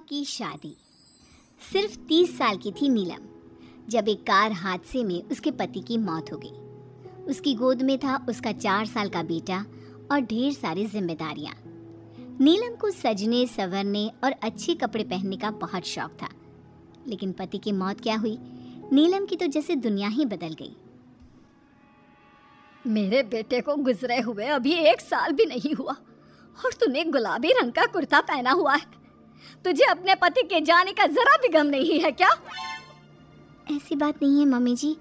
की शादी। सिर्फ 30 साल की थी नीलम जब एक कार हादसे में उसके पति की मौत हो गई। उसकी गोद में था उसका 4 साल का बेटा और ढेर सारी जिम्मेदारियां। नीलम को सजने संवरने और अच्छे कपड़े पहनने का बहुत शौक था, लेकिन पति की मौत क्या हुई, नीलम की तो जैसे दुनिया ही बदल गई। मेरे बेटे को गुजरे हुए अभी 1 साल भी नहीं हुआ और तूने गुलाबी रंग का कुर्ता पहना हुआ है। तुझे अपने पति के जाने का जरा भी गम नहीं है क्या? ऐसी बात नहीं है मम्मी जी,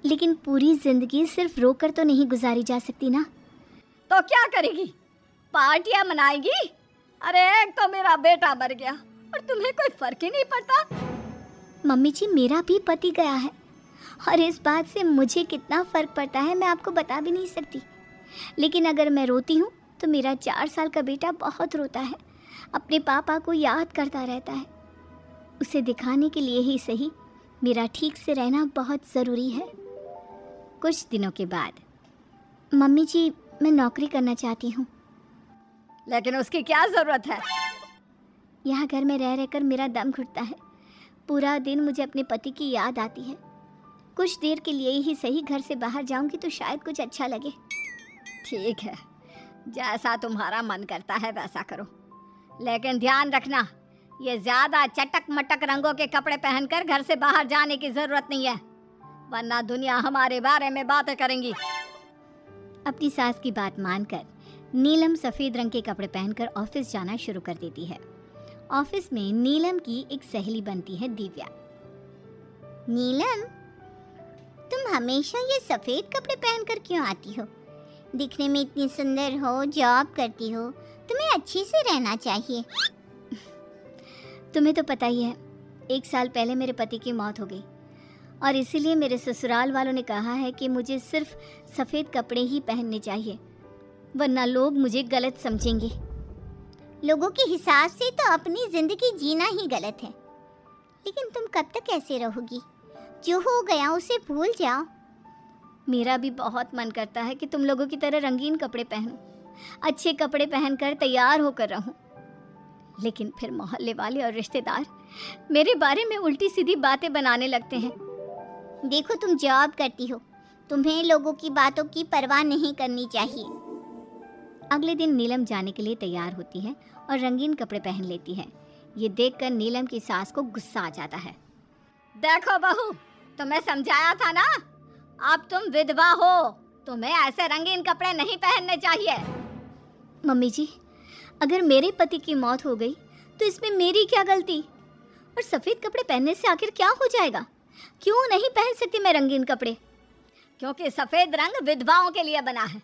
लेकिन पूरी जिंदगी सिर्फ रोकर तो नहीं गुजारी जा सकती ना। तो क्या करेगी? पार्टियां मनाएगी? अरे एक तो मेरा बेटा मर गया और तुम्हें कोई फर्क ही नहीं पड़ता। मम्मी जी, मेरा भी पति गया है और इस बात से मुझे कितना फर्क पड़ता है मैं आपको बता भी नहीं सकती। लेकिन अगर मैं रोती हूँ तो मेरा 4 साल का बेटा बहुत रोता है, अपने पापा को याद करता रहता है। उसे दिखाने के लिए ही सही मेरा ठीक से रहना बहुत ज़रूरी है। कुछ दिनों के बाद, मम्मी जी मैं नौकरी करना चाहती हूँ। लेकिन उसकी क्या ज़रूरत है? यहाँ घर में रह रहकर मेरा दम घुटता है। पूरा दिन मुझे अपने पति की याद आती है। कुछ देर के लिए ही सही घर से बाहर जाऊंगी तो शायद कुछ अच्छा लगे। ठीक है, जैसा तुम्हारा मन करता है वैसा करो, लेकिन ध्यान रखना ये ज़्यादा चटक मटक रंगों के कपड़े पहनकर घर से बाहर जाने की ज़रूरत नहीं है, वरना दुनिया हमारे बारे में बातें करेंगी। अपनी सास की बात मानकर नीलम सफ़ेद रंग के कपड़े पहनकर ऑफिस जाना शुरू कर देती है। ऑफिस में नीलम की एक सहेली बनती है, दिव्या। नीलम, तुम हमेशा ये सफ़ेद कपड़े पहनकर क्यों आती हो? दिखने में इतनी सुंदर हो, जॉब करती हो, तुम्हें अच्छे से रहना चाहिए। तुम्हें तो पता ही है, 1 साल पहले मेरे पति की मौत हो गई और इसीलिए मेरे ससुराल वालों ने कहा है कि मुझे सिर्फ सफ़ेद कपड़े ही पहनने चाहिए, वरना लोग मुझे गलत समझेंगे। लोगों के हिसाब से तो अपनी ज़िंदगी जीना ही गलत है, लेकिन तुम कब तक ऐसे रहोगी? जो हो गया उसे भूल जाओ। मेरा भी बहुत मन करता है कि तुम लोगों की तरह रंगीन कपड़े पहनूं, अच्छे कपड़े पहनकर तैयार होकर रहूं, लेकिन फिर मोहल्ले वाले और रिश्तेदार मेरे बारे में उल्टी सीधी बातें बनाने लगते हैं। देखो, तुम जॉब करती हो, तुम्हें लोगों की बातों की परवाह नहीं करनी चाहिए। अगले दिन नीलम जाने के लिए तैयार होती है और रंगीन कपड़े पहन लेती है। ये देखकर नीलम की सास को गुस्सा आ जाता है। देखो बहू, तुम्हें समझाया था ना, अब तुम विधवा हो, तुम्हें ऐसे रंगीन कपड़े नहीं पहनने चाहिए। मम्मी जी, अगर मेरे पति की मौत हो गई तो इसमें मेरी क्या गलती? और सफ़ेद कपड़े पहनने से आखिर क्या हो जाएगा? क्यों नहीं पहन सकती मैं रंगीन कपड़े? क्योंकि सफ़ेद रंग विधवाओं के लिए बना है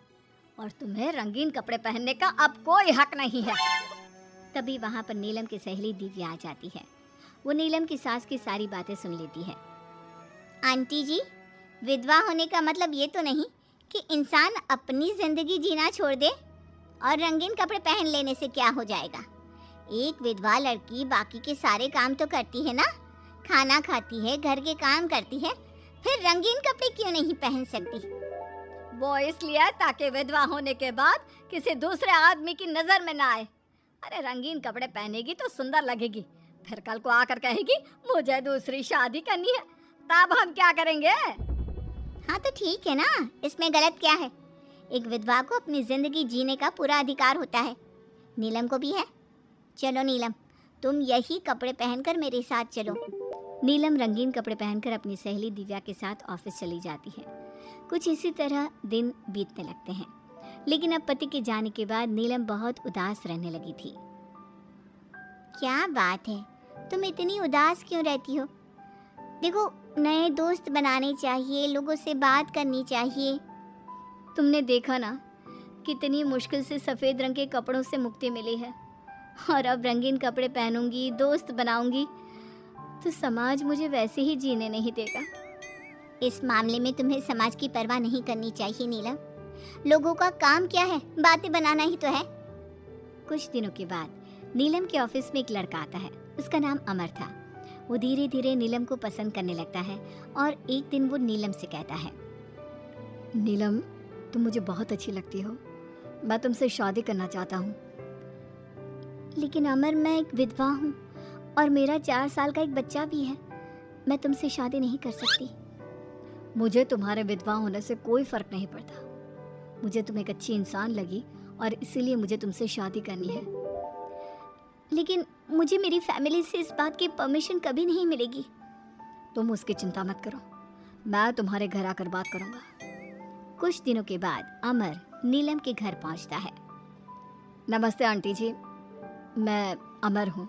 और तुम्हें रंगीन कपड़े पहनने का अब कोई हक नहीं है। तभी वहाँ पर नीलम की सहेली दिव्या आ जाती है। वो नीलम की सास की सारी बातें सुन लेती है। आंटी जी, विधवा होने का मतलब ये तो नहीं कि इंसान अपनी ज़िंदगी जीना छोड़ दे और रंगीन कपड़े पहन लेने से क्या हो जाएगा? एक विधवा लड़की बाकी के सारे काम तो करती है ना, खाना खाती है, घर के काम करती है, फिर रंगीन कपड़े क्यों नहीं पहन सकती? वो इसलिए ताकि विधवा होने के बाद किसी दूसरे आदमी की नज़र में ना आए। अरे रंगीन कपड़े पहनेगी तो सुंदर लगेगी, फिर कल को आकर कहेगी मुझे दूसरी शादी करनी है, तब हम क्या करेंगे? हाँ तो ठीक है ना, इसमें गलत क्या है? एक विधवा को अपनी जिंदगी जीने का पूरा अधिकार होता है, नीलम को भी है। चलो नीलम, तुम यही कपड़े पहनकर मेरे साथ चलो। नीलम रंगीन कपड़े पहनकर अपनी सहेली दिव्या के साथ ऑफिस चली जाती है। कुछ इसी तरह दिन बीतने लगते हैं, लेकिन अब पति के जाने के बाद नीलम बहुत उदास रहने लगी थी। क्या बात है, तुम इतनी उदास क्यों रहती हो? देखो, नए दोस्त बनाने चाहिए, लोगों से बात करनी चाहिए। तुमने देखा ना, कितनी मुश्किल से सफ़ेद रंग के कपड़ों से मुक्ति मिली है, और अब रंगीन कपड़े पहनूंगी, दोस्त बनाऊंगी तो समाज मुझे वैसे ही जीने नहीं देगा। इस मामले में तुम्हें समाज की परवाह नहीं करनी चाहिए नीलम। लोगों का काम क्या है? बातें बनाना ही तो है। कुछ दिनों के बाद नीलम के ऑफिस में एक लड़का आता है। उसका नाम अमर था। वो धीरे धीरे नीलम को पसंद करने लगता है और एक दिन वो नीलम से कहता है, नीलम, तुम मुझे बहुत अच्छी लगती हो, मैं तुमसे शादी करना चाहता हूँ। लेकिन अमर, मैं एक विधवा हूँ और मेरा 4 साल का एक बच्चा भी है। मैं तुमसे शादी नहीं कर सकती। मुझे तुम्हारे विधवा होने से कोई फर्क नहीं पड़ता। मुझे तुम एक अच्छी इंसान लगी और इसीलिए मुझे तुमसे शादी करनी है। लेकिन मुझे मेरी फैमिली से इस बात की परमिशन कभी नहीं मिलेगी। तुम उसकी चिंता मत करो, मैं तुम्हारे घर आकर बात करूंगा। कुछ दिनों के बाद अमर नीलम के घर पहुंचता है। नमस्ते आंटी जी, मैं अमर हूँ।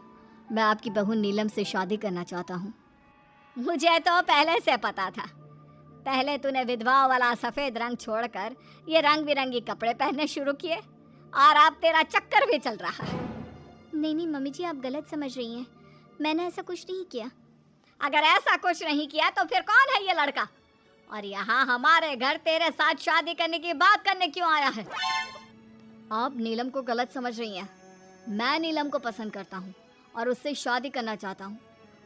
मैं आपकी बहू नीलम से शादी करना चाहता हूँ। मुझे तो पहले से पता था। पहले तूने विधवा वाला सफ़ेद रंग छोड़कर ये रंग बिरंगी कपड़े पहनने शुरू किए और अब तेरा चक्कर भी चल रहा है। नहीं मम्मी जी, आप गलत समझ रही हैं। मैंने ऐसा कुछ नहीं किया। अगर ऐसा कुछ नहीं किया तो फिर कौन है ये लड़का, और यहाँ हमारे घर तेरे साथ शादी करने की बात करने क्यों आया है? आप नीलम को गलत समझ रही हैं। मैं नीलम को पसंद करता हूँ और उससे शादी करना चाहता हूँ।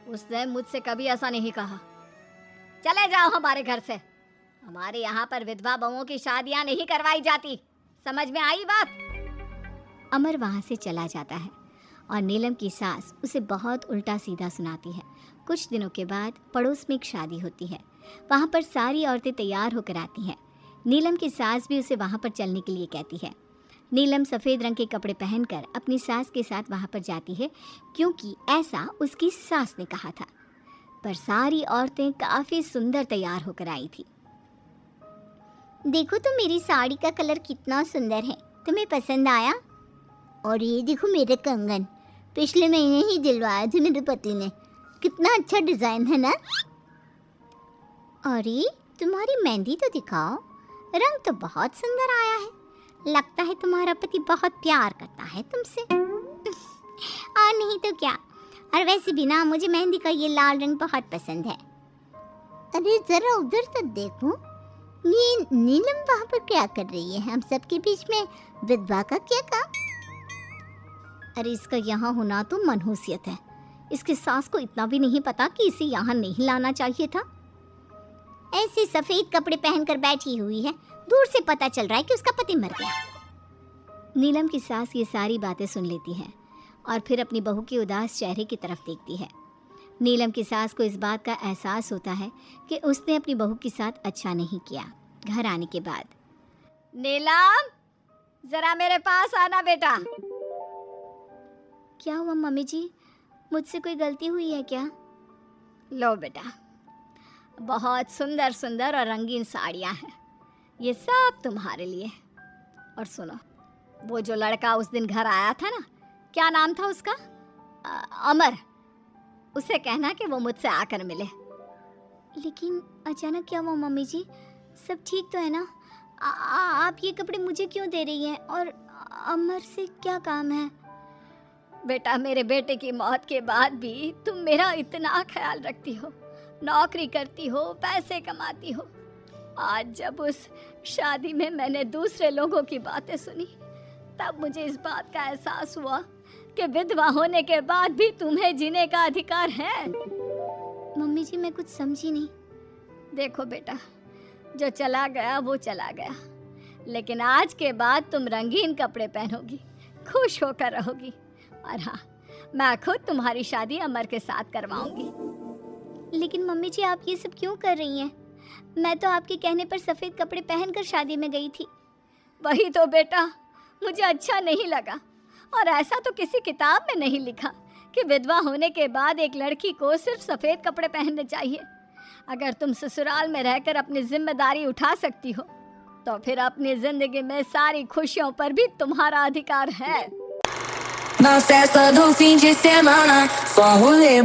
उसने मुझसे कभी ऐसा नहीं कहा। चले जाओ हमारे घर से। हमारे यहाँ पर विधवा बहुओं की शादियाँ नहीं करवाई जाती। समझ में आई बात? अमर वहाँ से चला जाता है और नीलम की सास उसे बहुत उल्टा सीधा सुनाती है। कुछ दिनों के बाद पड़ोस में एक शादी होती है। वहाँ पर सारी औरतें तैयार होकर आती हैं। नीलम की सास भी उसे वहाँ पर चलने के लिए कहती है। नीलम सफ़ेद रंग के कपड़े पहनकर अपनी सास के साथ वहाँ पर जाती है, क्योंकि ऐसा उसकी सास ने कहा था। पर सारी औरतें काफ़ी सुंदर तैयार होकर आई थी। देखो तो मेरी साड़ी का कलर कितना सुंदर है, तुम्हें पसंद आया? और ये देखो मेरे कंगन, पिछले महीने ही दिलवाए थे मेरे पति ने। कितना अच्छा डिज़ाइन है ना? अरे तुम्हारी मेहंदी तो दिखाओ, रंग तो बहुत सुंदर आया है। लगता है तुम्हारा पति बहुत प्यार करता है तुमसे। और नहीं तो क्या। और वैसे भी ना, मुझे मेहंदी का ये लाल रंग बहुत पसंद है। अरे जरा उधर तो देखो, ये नीलम वहाँ पर क्या कर रही है? हम सबके बीच में विधवा का क्या काम? अरे इसका यहाँ होना तो मनहूसियत है। इसकी सास को इतना भी नहीं पता कि इसे यहाँ नहीं लाना चाहिए था। ऐसे सफ़ेद कपड़े पहनकर बैठी हुई है, दूर से पता चल रहा है कि उसका पति मर गया। नीलम की सास ये सारी बातें सुन लेती है और फिर अपनी बहू के उदास चेहरे की तरफ देखती है। नीलम की सास को इस बात का एहसास होता है कि उसने अपनी बहू के साथ अच्छा नहीं किया। घर आने के बाद, नीलम जरा मेरे पास आना बेटा। क्या हुआ मम्मी जी? मुझसे कोई गलती हुई है क्या? लो बेटा, बहुत सुंदर सुंदर और रंगीन साड़ियाँ हैं, ये सब तुम्हारे लिए। और सुनो, वो जो लड़का उस दिन घर आया था ना, क्या नाम था उसका? अमर। उसे कहना कि वो मुझसे आकर मिले। लेकिन अचानक क्या हुआ मम्मी जी? सब ठीक तो है ना? आप ये कपड़े मुझे क्यों दे रही हैं? और अमर से क्या काम है? बेटा, मेरे बेटे की मौत के बाद भी तुम मेरा इतना ख्याल रखती हो, नौकरी करती हो, पैसे कमाती हो। आज जब उस शादी में मैंने दूसरे लोगों की बातें सुनी, तब मुझे इस बात का एहसास हुआ कि विधवा होने के बाद भी तुम्हें जीने का अधिकार है। मम्मी जी, मैं कुछ समझी नहीं। देखो बेटा, जो चला गया वो चला गया, लेकिन आज के बाद तुम रंगीन कपड़े पहनोगी, खुश होकर रहोगी। और हाँ, मैं खुद तुम्हारी शादी अमर के साथ करवाऊंगी। लेकिन मम्मी जी, आप ये सब क्यों कर रही हैं? मैं तो आपके कहने पर सफ़ेद कपड़े पहनकर शादी में गई थी। वही तो बेटा, मुझे अच्छा नहीं लगा। और ऐसा तो किसी किताब में नहीं लिखा कि विधवा होने के बाद एक लड़की को सिर्फ सफ़ेद कपड़े पहनने चाहिए। अगर तुम ससुराल में रहकर अपनी जिम्मेदारी उठा सकती हो, तो फिर अपनी जिंदगी में सारी खुशियों पर भी तुम्हारा अधिकार है। Na festa do fim de semana, só rolê